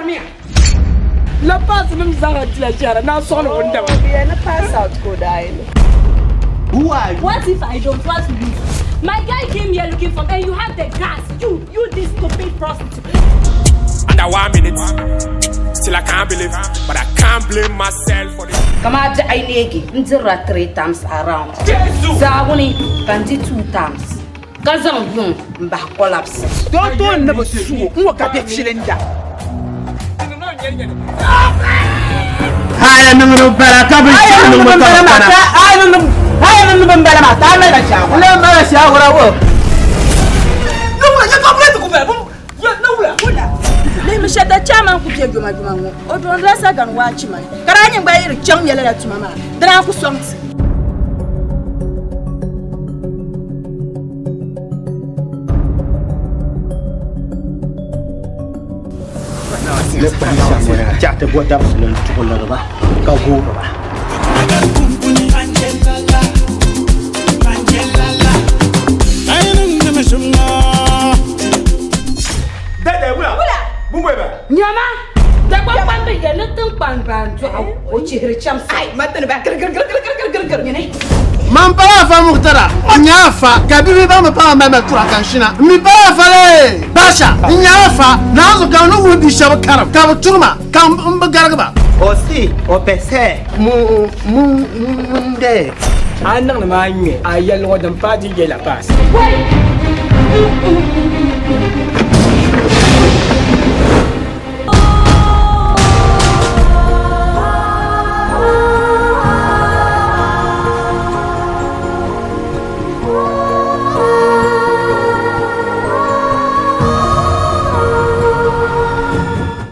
Samia. La passe même Zara Tilajara. Now solo one day. We are not pass out code. Who are you? What if I don't want to leave? My guy came here looking for me and you have the gas. You this stupid prostitute. Under 1 minute. Still I can't believe, but I can't blame myself for this. Come out to Ainegi, Ndira 3 times around. Zawuni, Kandi 2 times. Kazan Yun, Mba collapse. Don't never sue. Who got the cylinder? I am no better. Shada chama ku je juma juma o don rasa gan wachi man karanyin bayir cham yele la tuma dana ku somti le police ja te bota le tukola ba ka go ba Nyama, Dagbani Movie, you're not too bad. What you hear, champ? I matter about Mampara fa muktara nyafa kabibi ba mpa mama tura kanshina mi ba fa le basha nyafa nazo ka no wudi shab karam ka turma ka mbagaraba osi opese munde Anang na manye ayal wadan padi la passe. Wait!